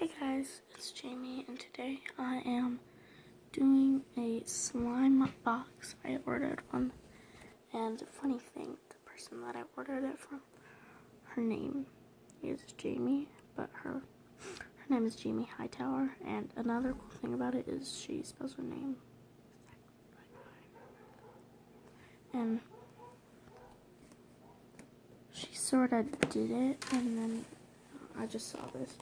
Hey guys, it's Jamie, and today I am doing a slime box. I ordered one, and the funny thing, the person that I ordered it from, her name is Jamie, but her name is Jamie Hightower, and another cool thing about it is she spells her name. And she sort of did it, and then I just saw this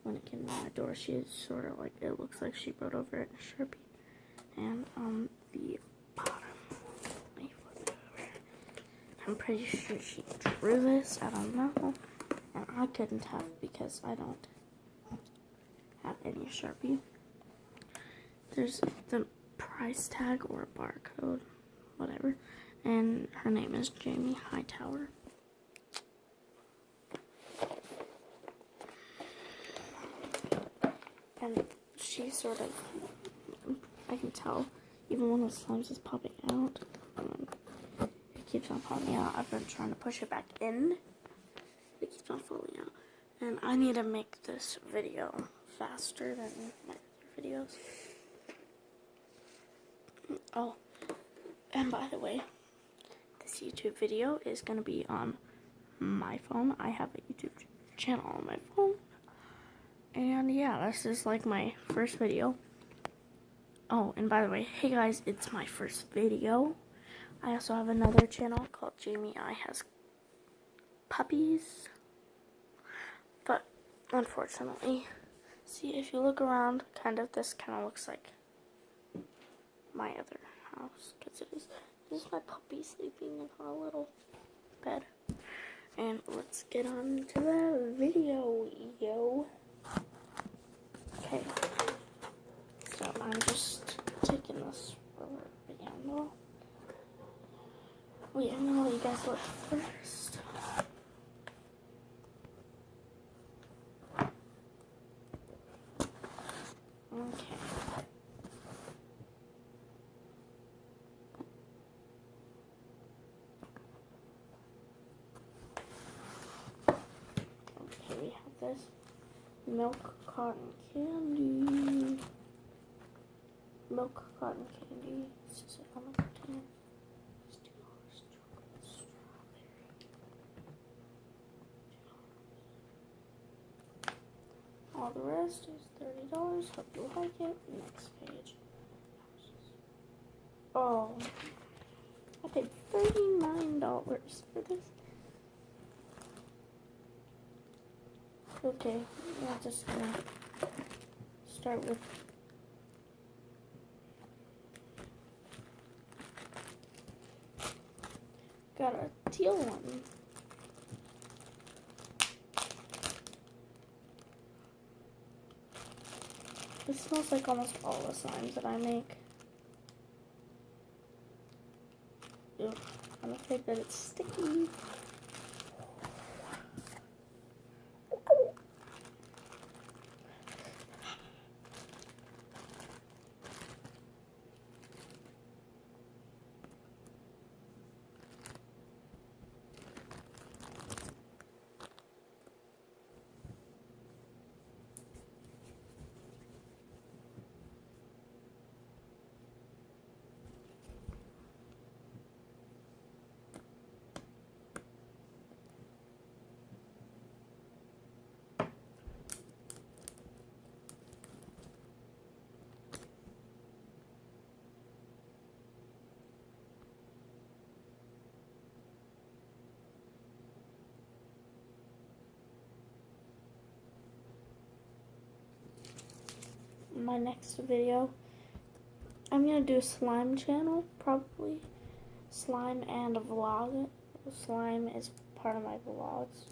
when it came to my door. She is sort of like, it looks like she wrote over it in Sharpie. And on the bottom, let me flip it over. I'm pretty sure she drew this, I don't know. And I couldn't have because I don't have any Sharpie. There's the price tag or barcode, whatever. And her name is Jamie Hightower. And she sort of, I can tell, even when the slime is popping out, it keeps on popping out. I've been trying to push it back in. It keeps on falling out. And I need to make this video faster than my other videos. Oh, and by the way, this YouTube video is going to be on my phone. I have a YouTube channel on my phone. And yeah, this is like my first video. Oh, and by the way, hey guys, it's my first video. I also have another channel called Jamie I Has Puppies. But unfortunately, see, if you look around, this kind of looks like my other house. Because this is my puppy sleeping in her little bed. And let's get on to the video, yo. Okay, so I'm just taking this rubber band. Wait, I'm gonna let you guys look first. Okay. Okay, we have this milk cotton candy. Milk cotton candy. It's just like on the container. It's $2 chocolate strawberry. All the rest is $30. Hope you like it. Next page. Oh, I paid $39 for this. Okay, I'm just gonna start with got a teal one. It smells like almost all the slimes that I make. Ugh, I'm afraid that it's sticky. My next video, I'm gonna do a slime channel, probably slime and a vlog. Slime is part of my vlogs,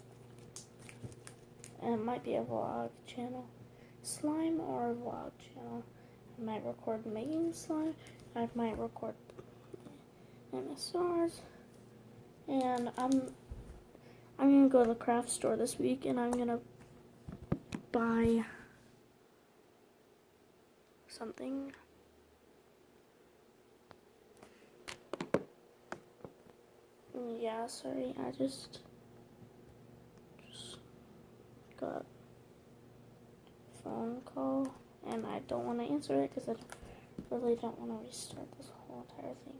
and it might be a vlog channel, slime or a vlog channel. I might record making slime. I might record MSRs, and I'm gonna go to the craft store this week, and I'm gonna buy something. Yeah, sorry, I just got phone call, and I don't want to answer it because I really don't want to restart this whole entire thing.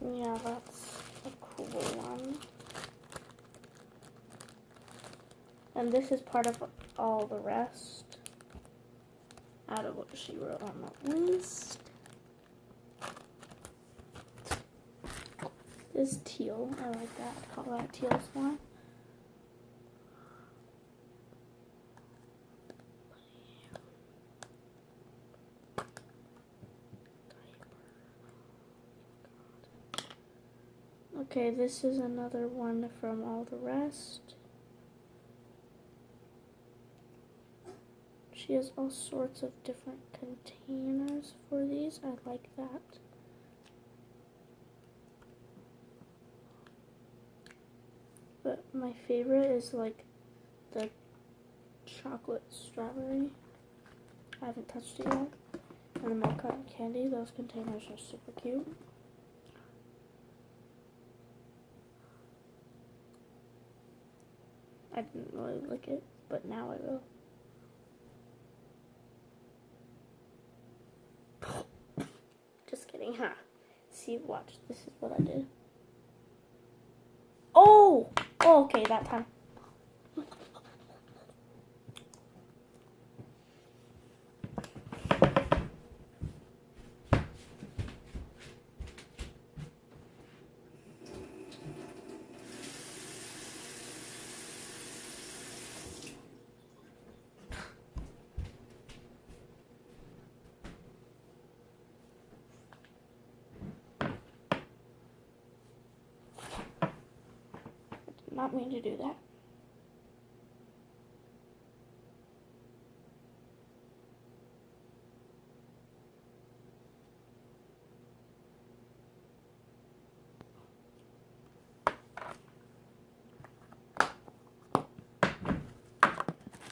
Yeah, that's a cool one. And this is part of all the rest out of what she wrote on the list. This teal, I like that. I call that teal slime. Okay, this is another one from all the rest. She has all sorts of different containers for these. I like that. But my favorite is like the chocolate strawberry. I haven't touched it yet. And the milk cotton candy. Those containers are super cute. I didn't really lick it, but now I will. Just kidding, huh? See, watch. This is what I did. Oh! Oh, okay, that time. Not mean to do that.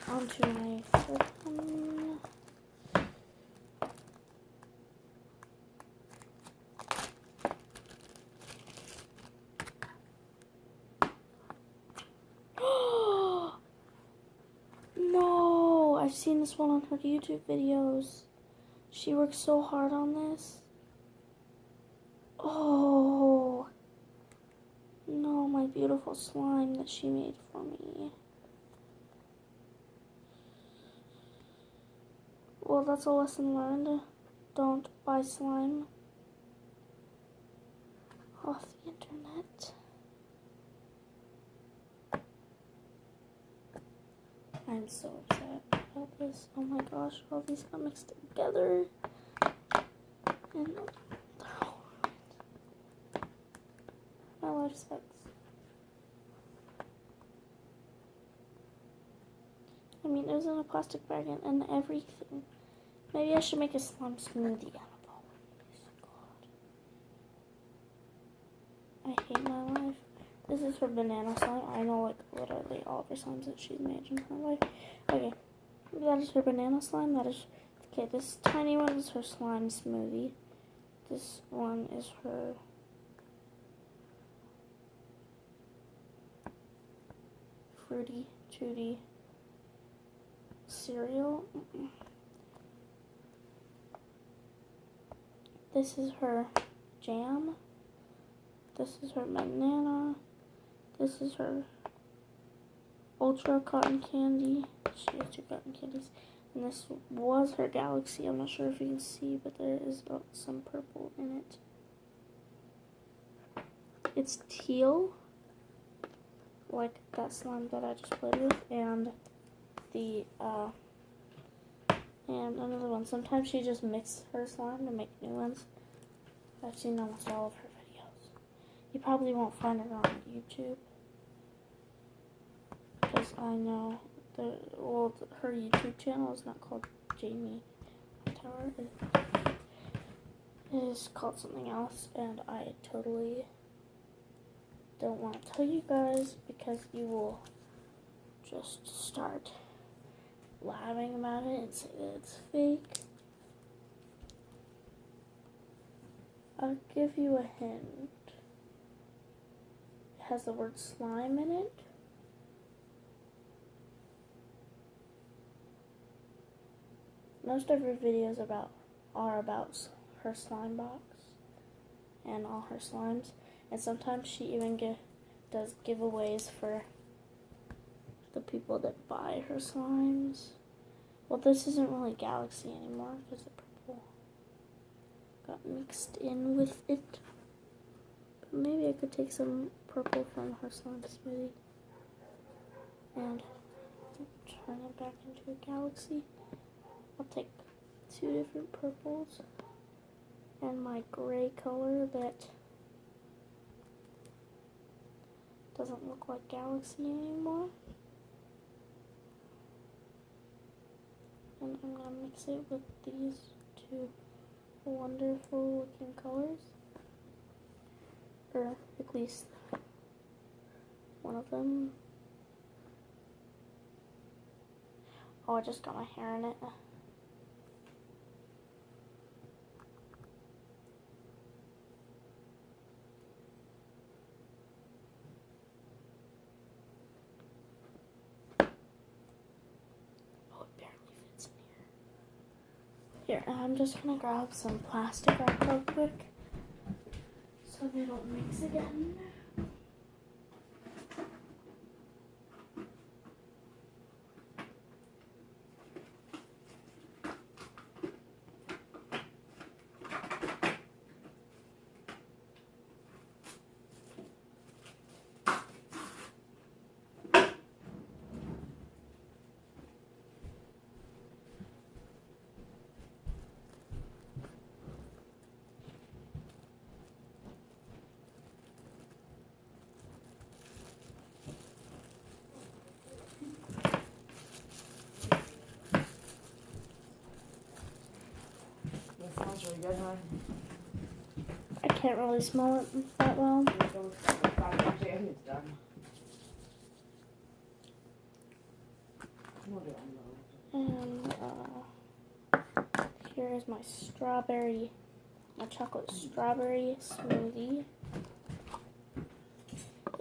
On to my third one. No, I've seen this one on her YouTube videos. She works so hard on this. Oh, no, my beautiful slime that she made for me. Well, that's a lesson learned. Don't buy slime off the internet. I'm so upset about this. Oh my gosh, all these got mixed together. And they're all ruined. My life sucks. I mean, it was in a plastic bag and everything. Maybe I should make a slime smoothie out of all of these. God. I hate my life. This is her banana slime. I know, like, literally all of her slimes that she's made in her life. Okay, that is her banana slime. That is, okay, this tiny one is her slime smoothie. This one is her fruity, tooty cereal. This is her jam. This is her banana. This is her ultra cotton candy. She has 2 cotton candies. And this was her galaxy. I'm not sure if you can see, but there is some purple in it. It's teal, like that slime that I just played with, and the and another one. Sometimes she just mixes her slime to make new ones. I've seen almost all of her videos. You probably won't find her on YouTube, because I know her YouTube channel is not called Jamie Tower. It is called something else, and I totally don't want to tell you guys because you will just start laughing about it and say that it's fake. I'll give you a hint. It has the word slime in it. Most of her videos are about her slime box and all her slimes. And sometimes she even does giveaways for the people that buy her slimes. Well, this isn't really Galaxy anymore because the purple got mixed in with it. But maybe I could take some purple from her slime smoothie and turn it back into a Galaxy. I'll take 2 different purples and my gray color that doesn't look like Galaxy anymore. And I'm going to mix it with these 2 wonderful looking colors. Or at least one of them. Oh, I just got my hair in it. Here, I'm just gonna grab some plastic wrap real quick so they don't mix again. Smells really good, huh? I can't really smell it that well. Actually, I think it's done. We'll do it on And here is my chocolate strawberry smoothie.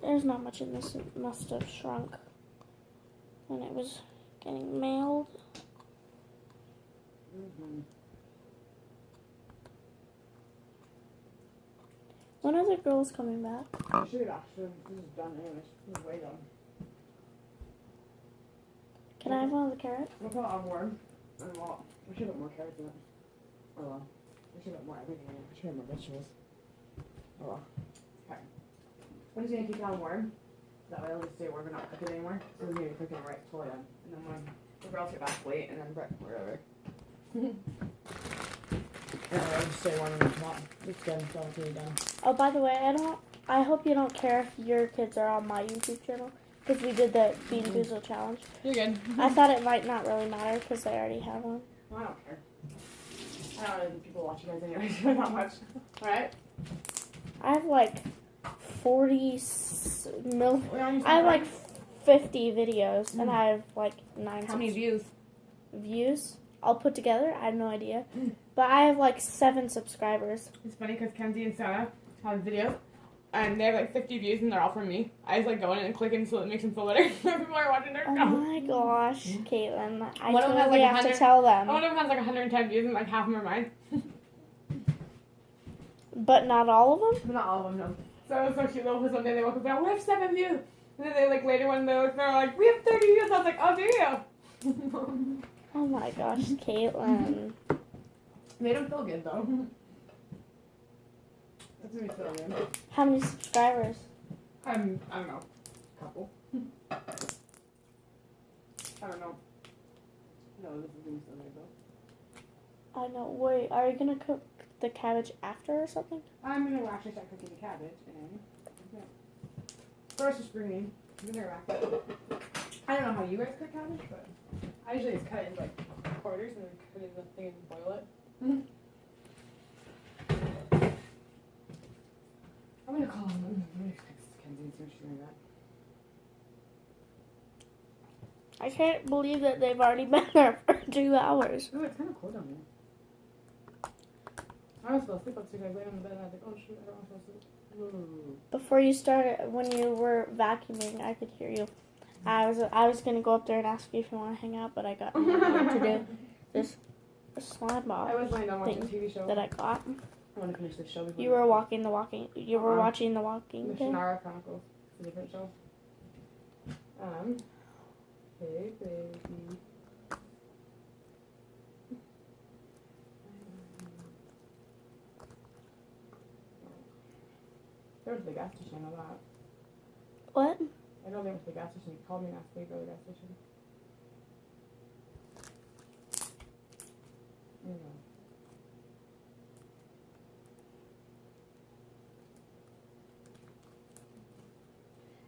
There's not much in this. It must have shrunk when it was getting mailed. Mm-hmm. When are the girls coming back? Shoot, actually, this is done anyways. This is way done. Can I have one of the carrots? We'll put it on warm. And we should have more carrots in it. Oh well. We should have more everything in it. We should have more vegetables. Oh well. Okay. I'm just gonna keep it on warm. That way it'll just stay warm and not cook it anymore. So we're gonna cook it right till then. And then when the girls get back late and then Brett, whatever. And I'll just stay warm and not. It's done. It's all pretty done. Oh, by the way, I hope you don't care if your kids are on my YouTube channel because we did the Bean Boozle challenge. You're good. I thought it might not really matter because they already have one. Well, I don't care. I don't know if people watch you guys anyways, not much. Right? I have like 40 mil. I have like 50 videos and I have like 9. How many views? Views all put together? I have no idea. But I have like 7 subscribers. It's funny because Kenzie and Sarah have videos and they have like 50 views and they're all from me. I just like go in and click in so it makes them feel better. People are watching their Oh my gosh, Caitlin. I One of them has, totally like, have to 100 tell them. One of them has like 110 views and like half of them are mine. But not all of them? But not all of them, no. So it was so cute though because one day they woke up and we have 7 views. And then they like later when they're like, we have 30 views. I was like, oh, do you? Oh my gosh, Caitlin. Made them feel good though. That's made me feel good. How many subscribers? I don't know. Couple. I don't know. No, this is gonna be so good though. I know. Wait, are you gonna cook the cabbage after or something? I'm gonna actually start cooking the cabbage and first just green. I'm gonna wrap it. I don't know how you guys cook cabbage, but I usually just cut it into like quarters and then put it in the thing and boil it. I'm gonna call them. I'm gonna text Kenzie and see what she's doing that. I can't believe that they've already been there for 2 hours. Oh, it's kind of cold down here. I was supposed to sleep upstairs. I laid on the bed and I was like, oh shoot, I don't want to sleep. Before you started, when you were vacuuming, I could hear you. I was gonna go up there and ask you if you want to hang out, but I got nothing to do. This slime ball I was laying down watching a thing TV show. that I got. I want to finish this show before You were watching the Walking. You were watching the the Walking Dead. Shannara Chronicles. It's a different show. Hey baby. There was the gas station, I know that. What? I know there was the gas station. You called me last week at the gas station. There you go.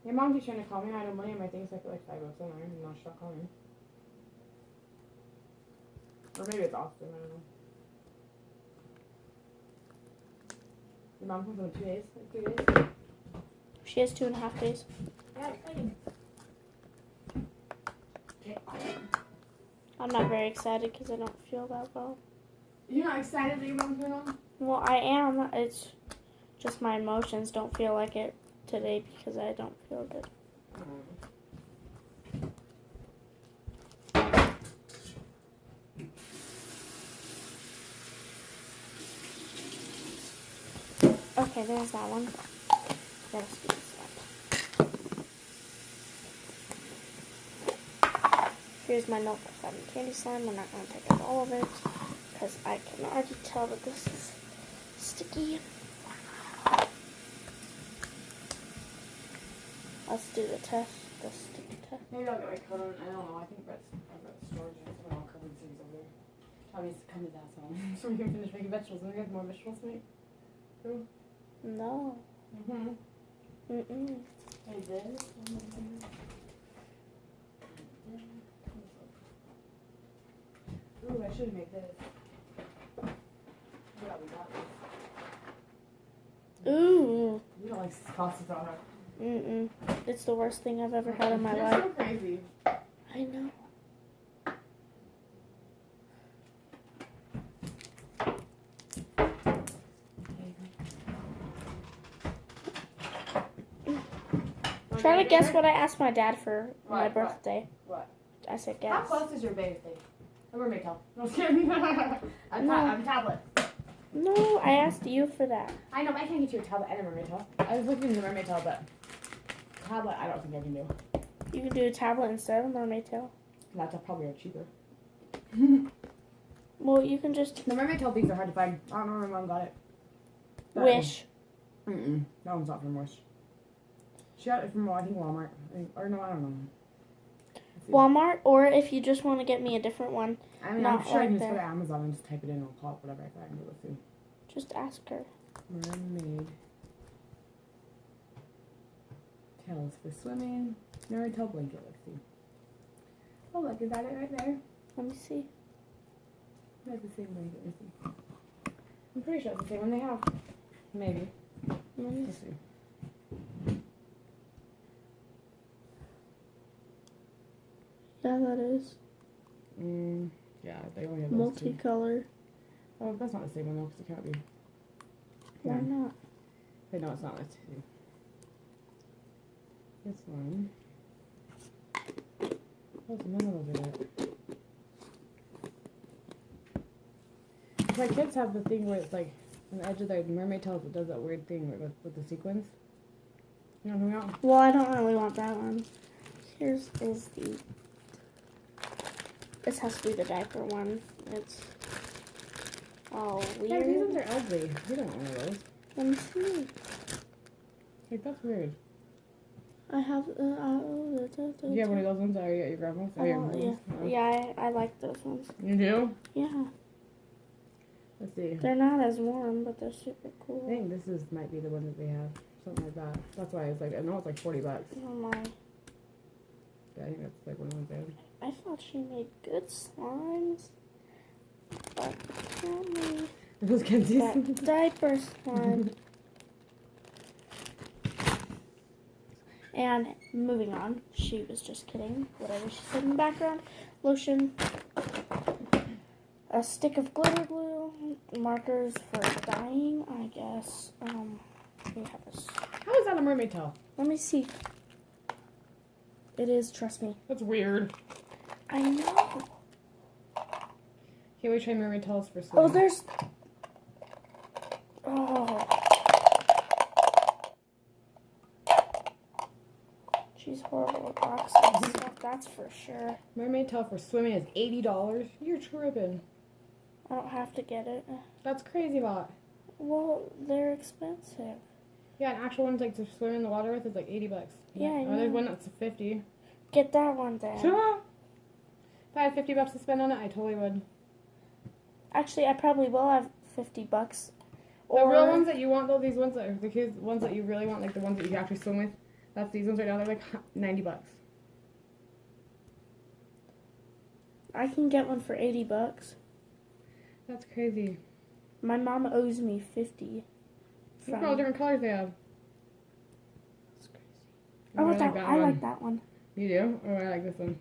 Your mom keeps trying to call me. I had money in my things. I put like $5 in there, and now she's not calling. Or maybe it's Austin. I don't know. Your mom comes in 2 days, like 3 days. She has 2.5 days. Yeah, exciting. Okay. I'm not very excited because I don't feel that well. You're not excited that your mom's going home? Well, I am. It's just my emotions don't feel like it today because I don't feel good. Okay, there's that one. Gotta speed this up. Here's my notebook on candy slime. We're not going to take out all of it because I can already tell that this is sticky. Let's do the test, the sticky test. Maybe I'll get my coat on. I don't know. I think I've got storage. I don't know, covered things over there. Tommy's come to Dad's home so we can finish making vegetables. And we have more vegetables to make. Cool. No. Mm-mm. Like this. Ooh, I should make this. Yeah, we got this. Ooh. You don't like sausage on her. Mm-mm. It's the worst thing I've ever had in my You're life. so crazy. I know. Try to guess what I asked my dad for my What? birthday. What? I said How guess. close is your birthday? A mermaid tail. No, just kidding. No. I'm tablet. No, I asked you for that. I know, but I can't get you a tablet and a mermaid tail. I was looking at the mermaid tail, but tablet I don't think I can do. You can do a tablet instead of a mermaid tail. Laptop probably are cheaper. Well, you can just The mermaid tail things are hard to find. I don't know where my mom got it. That wish. one. That one's not from Wish. She got it from, I think, Walmart. Or no, I don't know. Let's see. Walmart, or if you just want to get me a different one, I mean, not I'm sure I can like just go to there. Amazon and just type it in and it'll pop up whatever I find. Let's see. just ask her. Mermaid tails for swimming. Mermaid tail blanket. Let's see. Oh, look, is that it right there? Let me see. That's the same blanket. Let's see. I'm pretty sure it's the same one they have. Maybe. Let me Let's see. see. Yeah, that is Yeah, they only have those two. multicolor. Oh, that's not the same one though, because it can't be. Why Yeah. not? Wait, no, it's not. Let's see. This one. Oh, it's none of those are it. My kids have the thing where it's like on the edge of their mermaid tails, it does that weird thing with the sequins. You know what I'm talking about? Well, I don't really want that one. Here's is the. This has to be the diaper one. It's all Yeah, these weird. ones are ugly. We don't want one of those. Let me see. Like, that's weird. I have. Do you have one of those ones? Or your grandma's? Or your Oh, mom's? yeah. Oh. Yeah, I like those ones. You do? Yeah. Let's see. They're not as warm, but they're super I cool. think this might be the one that they have. Something like that. That's why I was like, I know it's like $40. Oh my. Yeah, I think that's like one of the ones they have. I thought she made good slimes. But apparently It was Kenzie's. that diaper slime. And moving on, she was just kidding. Whatever she said in the background. Lotion. A stick of glitter glue. Markers for dyeing, I guess. We have this. How is that a mermaid tail? Let me see. It is, trust me. That's weird. I know. Here we try mermaid tails for Oh, swimming. there's. Oh. She's horrible with rocks and stuff, that's for sure. Mermaid tail for swimming is $80. You're tripping. I don't have to get it. That's crazy lot. Well, they're expensive. Yeah, an actual one's like to swim in the water with is like $80. Yeah, I Oh, there's know. one that's 50. Get that one then. Sure. If I had $50 to spend on it, I totally would. Actually, I probably will have $50. The real ones that you want though, these ones that are the kids ones that you really want, like the ones that you can actually swim with, that's these ones right now, they're like $90. I can get one for $80. That's crazy. My mom owes me $50. Look at all the different colors they have. That's crazy. Oh, I like that one. You do? Oh, I like this one.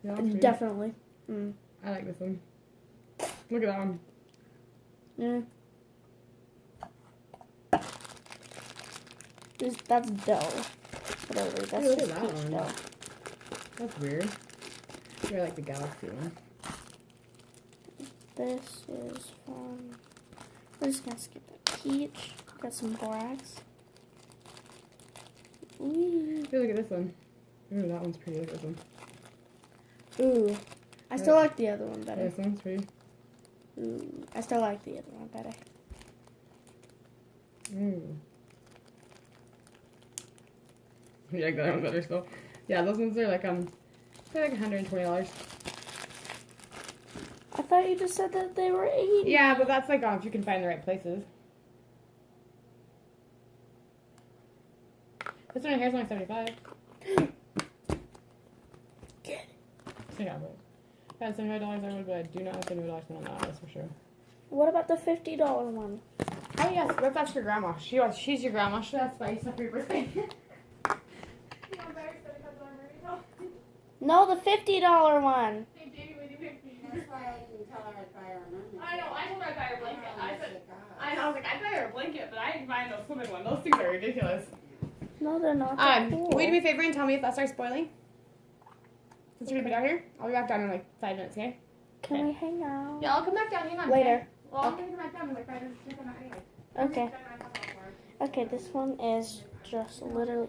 Yeah, that's pretty. Definitely. I like this one. Look at that one. Yeah. That's dough. Whatever. That's look just at that peach one. dough. That's weird. I like the galaxy one. This is from. We're just gonna skip that peach. Got some borax. Ooh. Hey, look at this one. Ooh, that one's pretty. Look at this one. Ooh. I still like the other one better. This one's pretty. Ooh. I still like the other one better. Ooh. You like that one better still? Yeah, those ones are like they're like $120. I thought you just said that they were 80. Yeah, but that's like if you can find the right places. This one here is only $75. Get it. So yeah, but if I had $75 I would, but I do not have $75 spent on that, that's for sure. What about the $50 one? Oh yes, that's your grandma. She's your grandma. That's why you stuff for your birthday. No, the $50 one. Hey, Jamie, what do you pick? That's why I didn't tell her I'd buy her a mermaid. I know, I told her I'd buy her a blanket. Oh, I said, gosh. I was like, I'd buy her a blanket, but I didn't buy no swimming one. Those things are ridiculous. No, they're not. They're cool. Will you do me a favor and tell me if that starts spoiling? Since you're gonna be down here, I'll be back down in like 5 minutes, okay? Can we hang out? Yeah, I'll come back down. Hang on. Later. Okay? Well, I'm gonna come back down in like 5 minutes. You're gonna anyway. Okay. Okay, this one is just literally.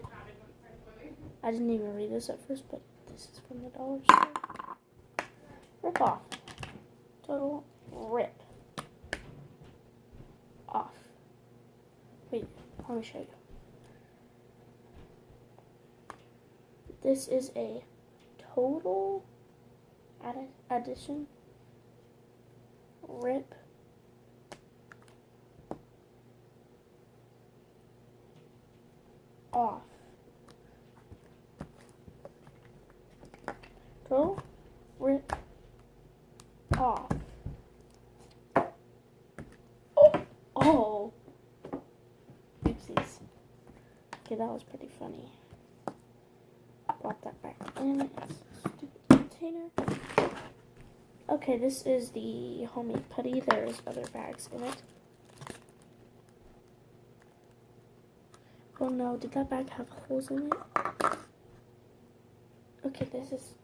I didn't even read this at first, but this is from the dollar store. Rip off. Total rip off. Wait, let me show you. This is a total addition. Rip off. Total rip off. Oh. Oopsies. Okay, that was pretty funny. Pop that back in its stupid container. Okay, this is the homemade putty. There's other bags in it. Oh no, did that bag have holes in it? Okay, this is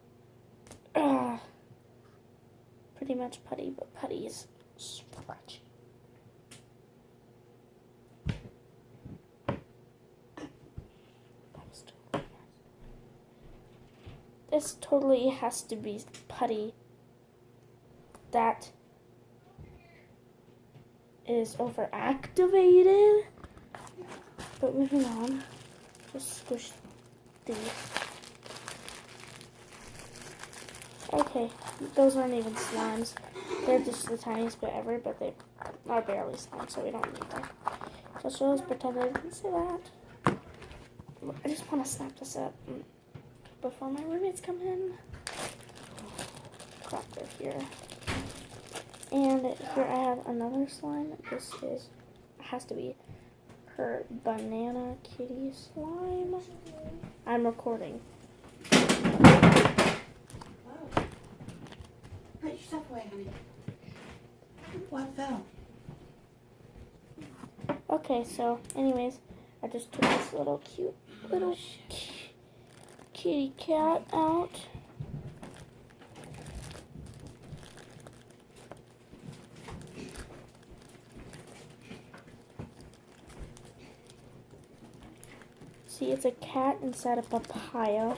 pretty much putty, but putty is scratchy. This totally has to be putty that is overactivated. But moving on, just squish these. Okay, those aren't even slimes. They're just the tiniest bit ever, but they are barely slime, so we don't need them. Just pretend I didn't say that. I just want to snap this up before my roommates come in. Crap, they're here. And here I have another slime. This has to be her banana kitty slime. I'm recording. Put your stuff away, honey. What fell? Okay, so anyways, I just took this little cute little kitty cat out. See, it's a cat inside a papaya.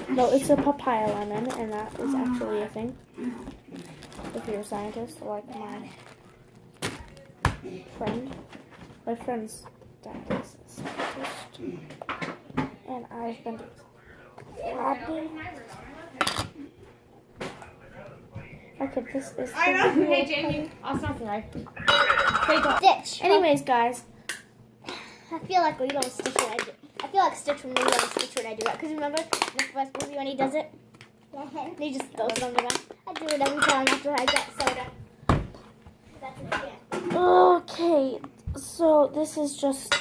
No, it's a papaya lemon, and that is actually a thing. If you're a scientist, like my friend. My friend's dad is a scientist. And I've been grabbing. Okay, this is. I know. the Hey, video. Jamie. I'll stop there. Stitch. Anyways, guys, I feel like Lilo and Stitch when I do. I feel like Stitch from Lilo and Stitch when I do that. Because remember in the first movie when he does it? And he just throws it on the ground. I do it every time after I get soda. That's it, yeah. okay, so this is just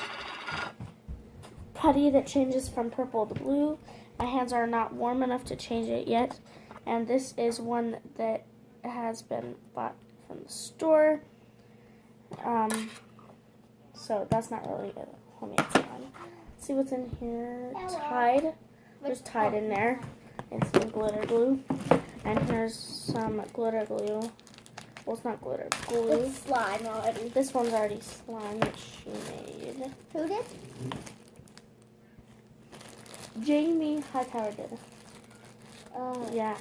putty that changes from purple to blue. My hands are not warm enough to change it yet. And this is one that has been bought from the store. So that's not really a homemade one. See what's in here? Tide. There's Tide in there. And some glitter glue. And here's some glitter glue. Well, it's not glitter glue. It's slime already. This one's already slime that she made. Who did? Jamie Hightower did. Yeah.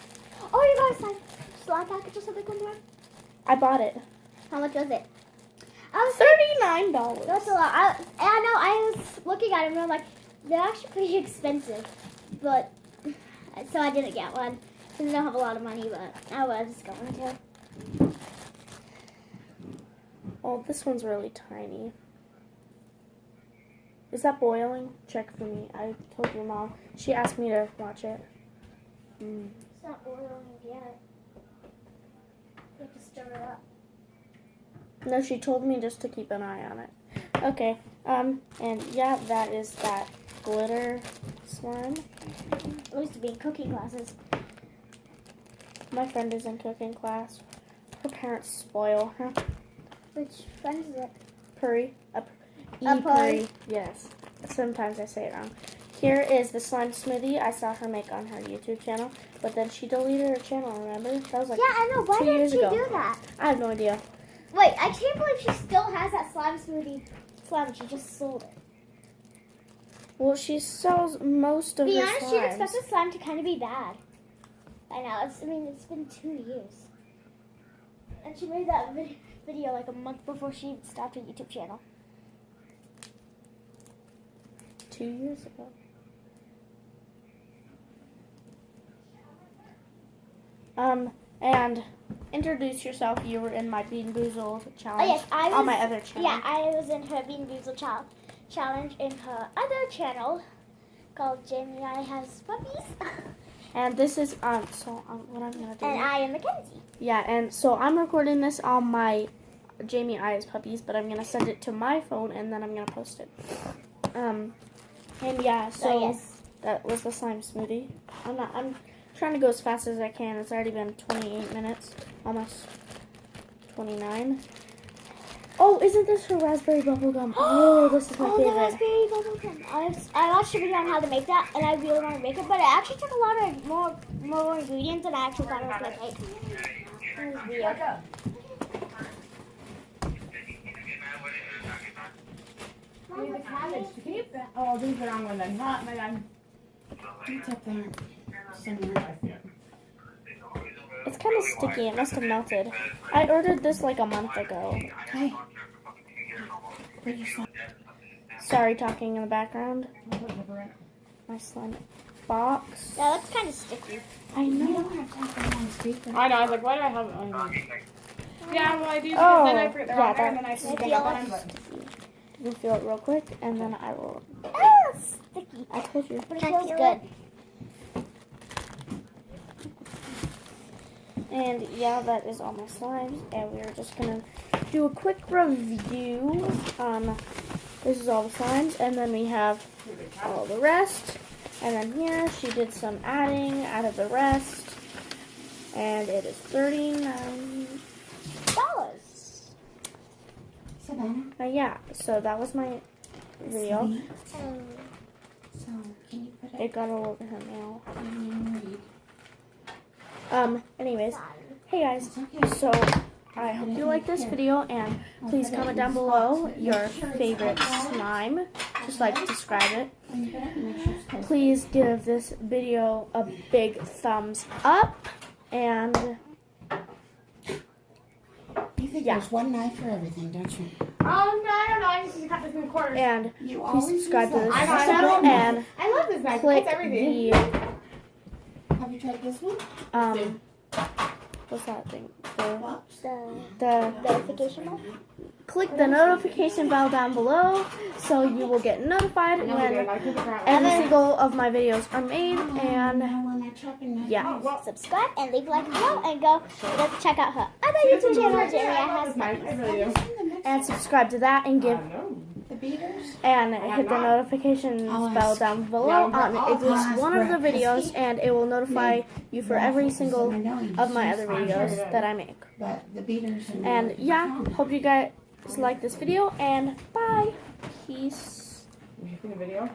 Oh, you got a slime package or something from there? I bought it. How much was it? I was $39. That's a lot. I know. I was looking at them and I'm like, they're actually pretty expensive. But so I didn't get one because I don't have a lot of money. But I was going to. Oh, this one's really tiny. Is that boiling? Check for me. I told your mom. She asked me to watch it. It's not boiling yet. You have to stir it up. No, she told me just to keep an eye on it. Okay. And yeah, that is that glitter slime. I used to be in cooking classes. My friend is in cooking class. Her parents spoil her. Which friend is it? Puri. Puri. Puri. Yes. Sometimes I say it wrong. Here is the slime smoothie I saw her make on her YouTube channel, but then she deleted her channel, remember? That was like Yeah, I know. Why 2 did years she ago. do that? I have no idea. Wait, I can't believe she still has that slime smoothie slime. She just sold it. Well, she sells most of To be her honest, you'd expect slimes. the slime to kind of be bad. I know. It's been 2 years. And she made that video like a month before she stopped her YouTube channel. 2 years ago. And introduce yourself. You were in my Bean Boozled challenge. Oh yes, I was on my other channel. Yeah, I was in her Bean Boozled challenge in her other channel called Jamie I Has Puppies. And this is what I'm gonna do. And I am Mackenzie. Yeah, and so I'm recording this on my Jamie Eyes Puppies, but I'm gonna send it to my phone and then I'm gonna post it. And yeah, so yes. that was the slime smoothie. I'm trying to go as fast as I can. It's already been 28 minutes, almost 29. Oh, isn't this her raspberry bubblegum? Oh, this is my The favorite. raspberry bubblegum. I watched a video on how to make that, and I really want to make it, but it actually took a lot of more ingredients than I actually thought it was going to take. It was weird. Leave the cabbage. Can you? Oh, these are the wrong one then. Not my bad. It's up there. Somewhere. It's kind of sticky. It must have melted. I ordered this like a month ago. Hey. Where's your slime? Sorry, talking in the background. My slime box. Yeah, that's kind of sticky. I know. I know. I was like, why do I have it on? Yeah, well, I do because Oh, then I forget they're yeah, on there and then I that's forget sticky. on but You can feel it real quick, and then I will. Oh, it's sticky. I told you. But it feels good. And yeah, that is all my slimes, and we're just gonna do a quick review. This is all the slimes, and then we have all the rest. And then here, she did some adding out of the rest. and it is $39. Savannah, Yeah, so that was my video. sweet. So, can you put It got all over her nail. and read? Anyways, hey guys, It's okay. so I hope you like this video, and please comment down below your favorite slime. Just like, describe it. And you put it, make sure it's close. Please give this video a big thumbs up, and You think Yeah. there's one knife for everything, don't you? I don't know. I just cut this in quarters. and You please always subscribe to use this that. I got channel it. and I love this knife. click It's everything. the Have you tried this one? what's that thing? The Whoops. the Notification bell? click the notification bell down below so you will get notified No, when I gotta keep it around. every single of my videos are made. And Now we're not chopping that. yeah. Subscribe and leave a like below and go check out her other YouTube channel, I Jamie love this has. knife. I really do. and subscribe to that and give No. The beaters? and hit the notifications I'll bell ask. down below Yeah, on I'll at least ask one of the Brett, 'cause videos, he and it will notify you for every waffles, single and I know he of my uses other them, videos that I make. But the beaters are And really yeah, fun. hope you guys like this video, and bye. Peace. You see the video?